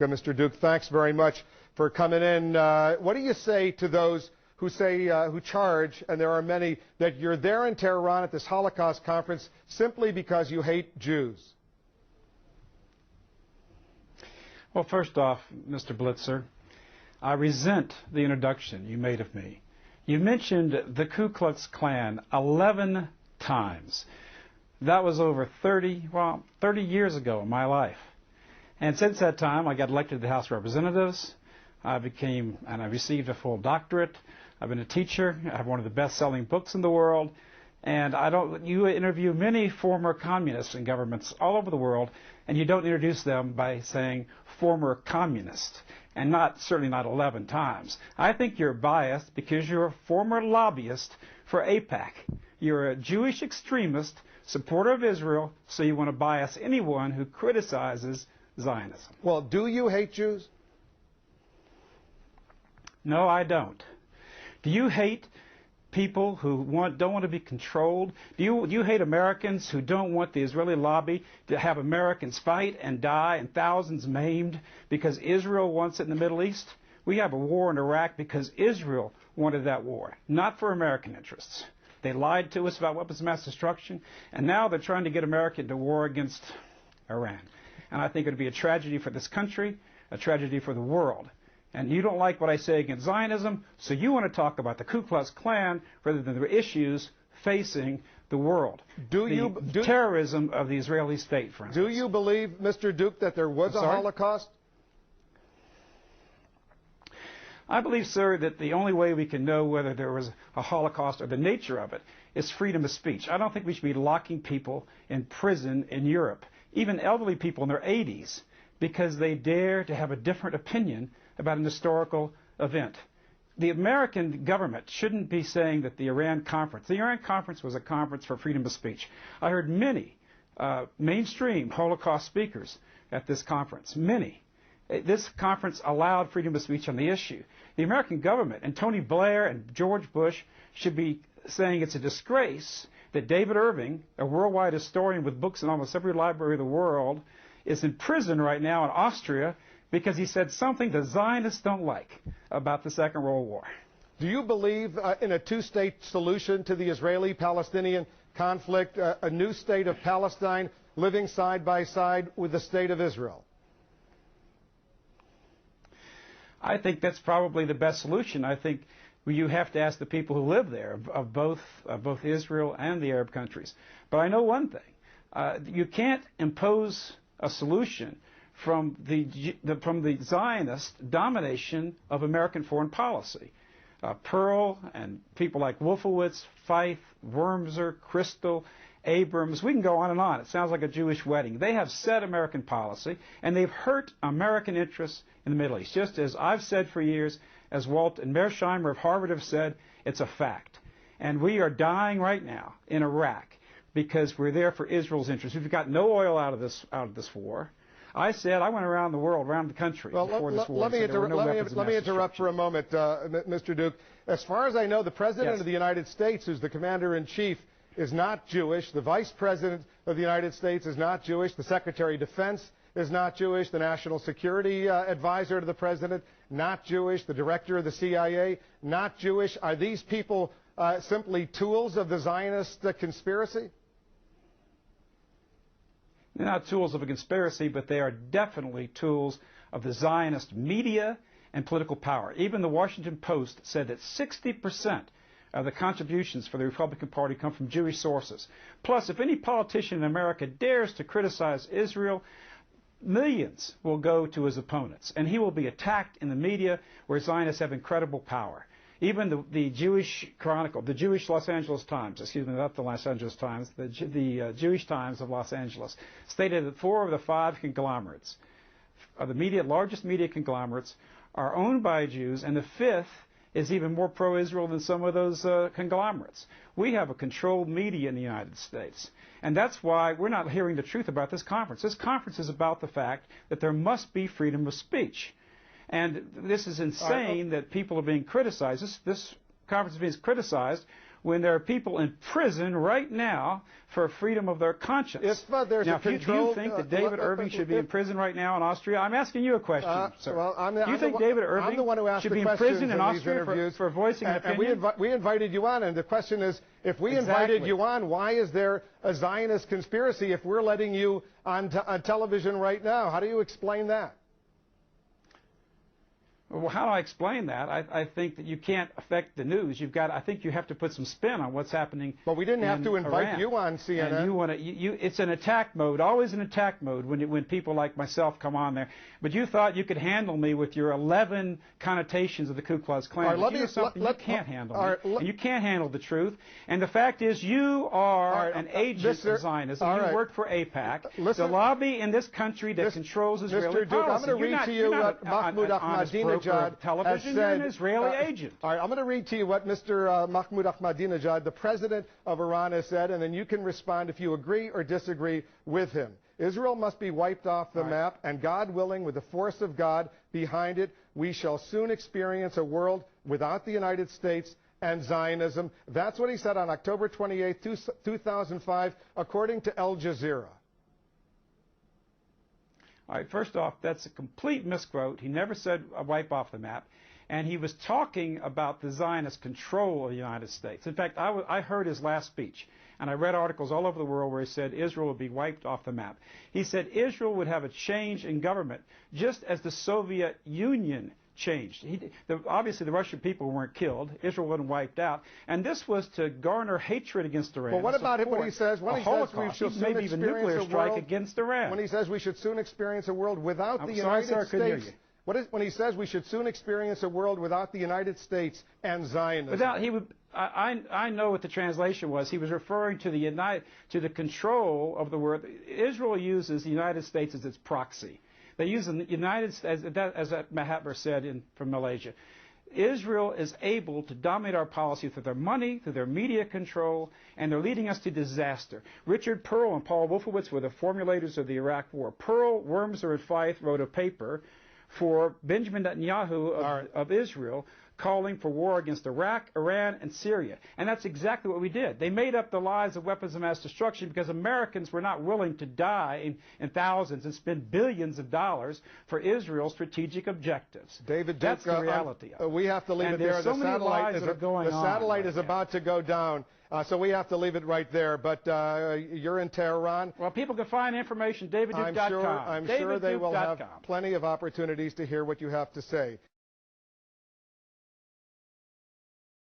Mr. Duke, thanks very much for coming in. What do you say to those who say, who charge, and there are many, that you're there in Tehran at this Holocaust conference simply because you hate Jews? Well, first off, Mr. Blitzer, I resent the introduction you made of me. You mentioned the Ku Klux Klan 11 times. That was over 30 years ago in my life. And since that time, I got elected to the House of Representatives. I received a full doctorate. I've been a teacher. I have one of the best-selling books in the world. And you interview many former communists in governments all over the world, and you don't introduce them by saying former communist, and certainly not 11 times. I think you're biased because you're a former lobbyist for AIPAC. You're a Jewish extremist, supporter of Israel, so you want to bias anyone who criticizes Zionism. Well, do you hate Jews? No, I don't. Do you hate people who don't want to be controlled? Do you hate Americans who don't want the Israeli lobby to have Americans fight and die and thousands maimed because Israel wants it in the Middle East? We have a war in Iraq because Israel wanted that war, not for American interests. They lied to us about weapons of mass destruction, and now they're trying to get America into war against Iran. And I think it would be a tragedy for this country, a tragedy for the world. And you don't like what I say against Zionism, so you want to talk about the Ku Klux Klan rather than the issues facing the world. Terrorism of the Israeli state, for instance. Do you believe, Mr. Duke, that there was a Holocaust? I believe, sir, that the only way we can know whether there was a Holocaust or the nature of it is freedom of speech. I don't think we should be locking people in prison in Europe, even elderly people in their 80s, because they dare to have a different opinion about an historical event. The American government shouldn't be saying that the Iran conference was a conference for freedom of speech. I heard many mainstream Holocaust speakers at this conference, many. This conference allowed freedom of speech on the issue. The American government and Tony Blair and George Bush should be saying it's a disgrace that David Irving, a worldwide historian with books in almost every library of the world, is in prison right now in Austria because he said something the Zionists don't like about the Second World War. Do you believe in a two-state solution to the Israeli-Palestinian conflict, a new state of Palestine living side by side with the state of Israel? I think that's probably the best solution. I think you have to ask the people who live there of both Israel and the Arab countries. But I know one thing. You can't impose a solution from the Zionist domination of American foreign policy. Pearl and people like Wolfowitz, Feith, Wormser, Crystal, Abrams, we can go on and on. It sounds like a Jewish wedding. They have set American policy, and they've hurt American interests in the Middle East. Just as I've said for years, as Walt and Mearsheimer of Harvard have said, it's a fact. And we are dying right now in Iraq because we're there for Israel's interests. We've got no oil out of this war. I said I went around the world, around the country before this war. Let me interrupt for a moment, Mr. Duke. As far as I know, the President of the United States, who's the Commander-in-Chief, is not Jewish. The Vice President of the United States is not Jewish. The Secretary of Defense is not Jewish. The National Security Advisor to the President, not Jewish. The Director of the CIA, not Jewish. Are these people simply tools of the Zionist conspiracy? They're not tools of a conspiracy, but they are definitely tools of the Zionist media and political power. Even the Washington Post said that 60% of the contributions for the Republican Party come from Jewish sources. Plus, if any politician in America dares to criticize Israel, millions will go to his opponents, and he will be attacked in the media where Zionists have incredible power. Even the Jewish Chronicle, the Jewish Los Angeles Times, excuse me, not the Los Angeles Times, the Jewish Times of Los Angeles, stated that 4 of the 5 conglomerates, largest media conglomerates, are owned by Jews, and the 5th is even more pro-Israel than some of those conglomerates. We have a controlled media in the United States, and that's why we're not hearing the truth about this conference. This conference is about the fact that there must be freedom of speech. And this is insane that people are being criticized. This conference is being criticized when there are people in prison right now for freedom of their conscience. If there's now, a control, do you think that David Irving should be in prison right now in Austria? I'm asking you a question, sir. Well, do you think David Irving should be in prison in Austria for voicing an opinion? And we invited you on, and the question is, if we invited you on, why is there a Zionist conspiracy if we're letting you on television right now? How do you explain that? Well, how do I explain that? I think that you can't affect the news. I think you have to put some spin on what's happening. But we didn't have to invite Iran. you on CNN. And you want to. It's an attack mode. Always an attack mode when people like myself come on there. But you thought you could handle me with your 11 connotations of the Ku Klux Klan. You can't handle me. And you can't handle the truth. And the fact is, you are an agent of Zionists. And you work for AIPAC, the lobby in this country that controls Israeli policy. I'm going to read to you what Mahmoud Ahmadinejad has said. You're an Israeli agent. All right, I'm going to read to you what Mr. Mahmoud Ahmadinejad, the president of Iran, has said, and then you can respond if you agree or disagree with him. Israel must be wiped off the map, and God willing, with the force of God behind it, we shall soon experience a world without the United States and Zionism. That's what he said on October 28, 2005, according to Al Jazeera. All right, first off, that's a complete misquote. He never said wipe off the map. And he was talking about the Zionist control of the United States. In fact, I heard his last speech, and I read articles all over the world where he said Israel would be wiped off the map. He said Israel would have a change in government, just as the Soviet Union changed. Obviously, the Russian people weren't killed. Israel wasn't wiped out. And this was to garner hatred against Iran. Well, what about it when he says we should soon maybe even nuclear strike against Iran? When he says we should soon experience a world without the United States? When he says we should soon experience a world without the United States and Zionism? I know what the translation was. He was referring to the control of the world. Israel uses the United States as its proxy. They use the United States, as Mahatma said from Malaysia. Israel is able to dominate our policy through their money, through their media control, and they're leading us to disaster. Richard Pearl and Paul Wolfowitz were the formulators of the Iraq War. Pearl, Wormser, and Fife wrote a paper for Benjamin Netanyahu of Israel, calling for war against Iraq, Iran, and Syria. And that's exactly what we did. They made up the lies of weapons of mass destruction because Americans were not willing to die in thousands and spend billions of dollars for Israel's strategic objectives. David, that's the reality of it. We have to leave it there. So the satellite is about to go down. So we have to leave it right there. But you're in Tehran. Well, people can find information, davidduke.com. I'm sure they will have plenty of opportunities to hear what you have to say.